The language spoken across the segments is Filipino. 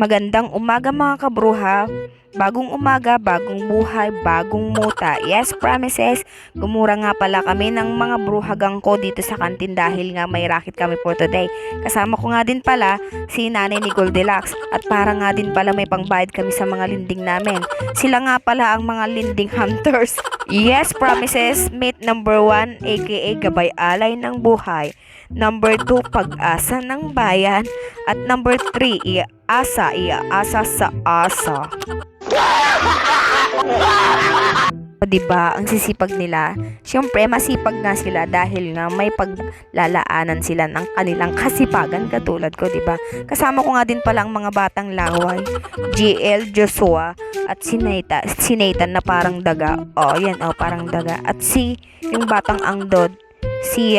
Magandang umaga mga kabruha. Bagong umaga, bagong buhay, bagong muta. Yes, promises. Gumura nga pala kami ng mga bruhagang ko dito sa kantin dahil nga may racket kami for today. Kasama ko nga din pala si nanay ni Goldilocks at para nga din pala may pangbayad kami sa mga linding namin. Sila nga pala ang mga linding hunters. Yes, promises. Mate number 1 aka Gabay Alay ng Buhay. Number 2, Pag-asa ng Bayan. At number 3, Iaasa sa asa. O diba, ang sisipag nila. Siyempre, masipag nga sila dahil nga may paglalaanan sila ng kanilang kasipagan katulad ko, diba? Kasama ko nga din pala ang mga batang laway, GL, Joshua, at si Nathan na parang daga. O, yan, parang daga. At yung batang angdod, si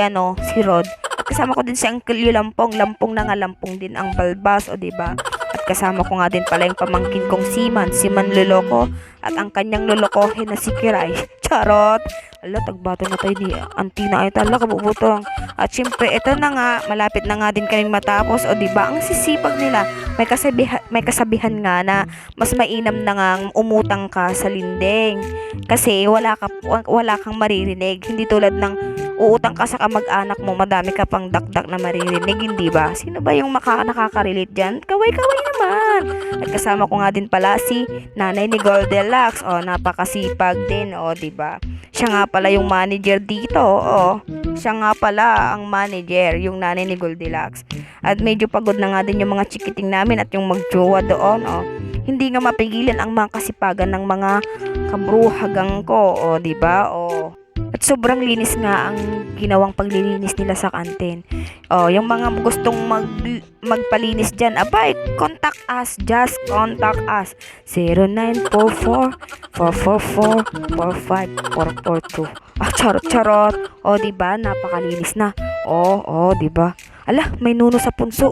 Rod. At kasama ko din si Uncle Lampong na nga lampong din ang balbas, o diba? At kasama ko nga din pala yung pamangkin kong si Man Loloko at ang kanyang lolokohin na si Kiray. Charot! Ala, tagbato na tayo ni Antina ay tala kabubutong. At syempre, ito na nga, malapit na nga din kaming matapos. O diba, ang sisipag nila, may kasabihan nga na mas mainam na nga umutang ka sa linding. Kasi wala kang maririnig. Hindi tulad ng uutang ka sa kamag-anak mo, madami ka pang dakdak na maririnig, hindi ba? Sino ba yung nakaka-relate dyan? Kaway-kaway naman! At kasama ko nga din pala si nanay ni Goldilocks. O, napakasipag din, o, diba? Siya nga pala yung manager dito, o. Siya nga pala ang manager, yung nanay ni Goldilocks. At medyo pagod na nga din yung mga chikiting namin at yung magjowa doon, o. Hindi nga mapigilan ang mga kasipagan ng mga kabruhagang ko, o, diba? O. At sobrang linis nga ang ginawang paglilinis nila sa kantin. O, yung mga gustong magpalinis dyan, abay, contact us. Just contact us. 0944-444-45442. Charot. O, diba? Napakalinis na. O, diba? Ala, may nuno sa punso.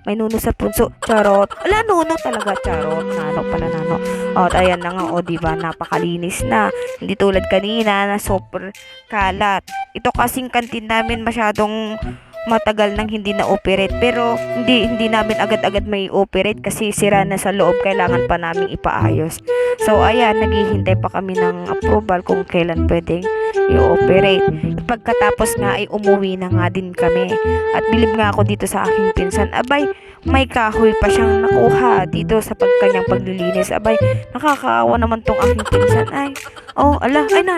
May nuno sa punso. Charot. Ala, nuno talaga. Charot. Nano pala, nano. O, ayan na nga. O, diba? Napakalinis na. Hindi tulad kanina na super kalat. Ito kasing kantin namin masyadong matagal nang hindi na-operate. Pero, hindi namin agad-agad may operate kasi sira na sa loob. Kailangan pa namin ipaayos. So, ayan, naghihintay pa kami ng approval kung kailan pwedeng i-operate. Pagkatapos nga ay umuwi na nga din kami. At bilib nga ako dito sa aking pinsan. Abay, may kahoy pa siyang nakuha dito sa kanyang paglilinis. Abay, nakakaawa naman tong aking pinsan.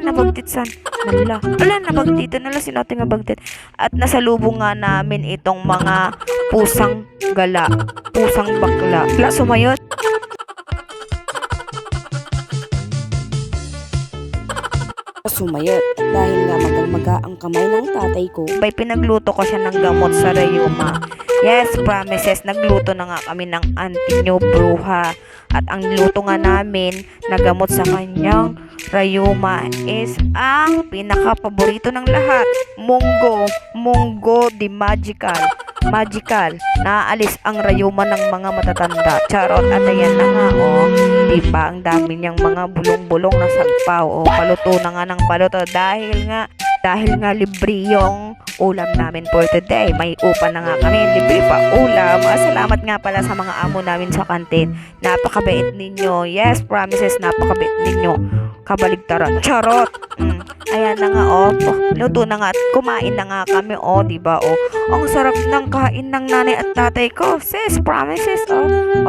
Nabagtit san. Nabagtit. Sinating nabagtit. At nasalubong nga namin itong mga pusang gala. Pusang bakla. Sumayot. Sumayot dahil nga magang-maga ang kamay ng tatay ko. Bay, pinagluto ko siya ng gamot sa rayuma. Yes, promises, nagluto na nga kami ng auntie nyo bruha. At ang luto nga namin na gamot sa kanyang rayuma is ang pinaka-paborito ng lahat. Munggo di magical. Naalis ang rayuma ng mga matatanda. Charot. At ayan na nga, diba, ang dami niyang mga bulong-bulong na sagpaw. Paluto na nga ng paluto dahil nga libre yung ulam namin for today. May upa na nga kami, libre pa ulam. Salamat nga pala sa mga amo namin sa kantin. Napakabait ninyo. Yes, promises, napakabait ninyo. Kabaligtaran. Charot. Ayan na nga, luto na nga at kumain na nga kami, diba, ang sarap ng kain ng nanay at tatay ko. Sis, promises,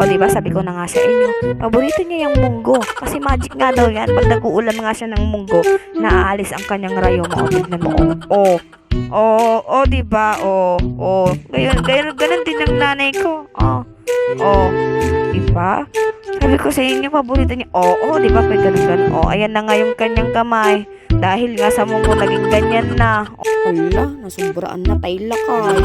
diba, sabi ko na nga sa inyo, paborito niya yung munggo. Kasi magic nga daw yan. Pag nag-uulam nga siya ng munggo, naaalis ang kanyang rayuma. Tignan mo, diba, ganun din ang nanay ko. Diba? Sabi ko sa inyo, paborito niya. Diba, pag ganun. Ayan na nga yung kanyang kamay. Dahil nga sa munggo, naging ganyan na. Ala, nasumbraan na tayo lakay.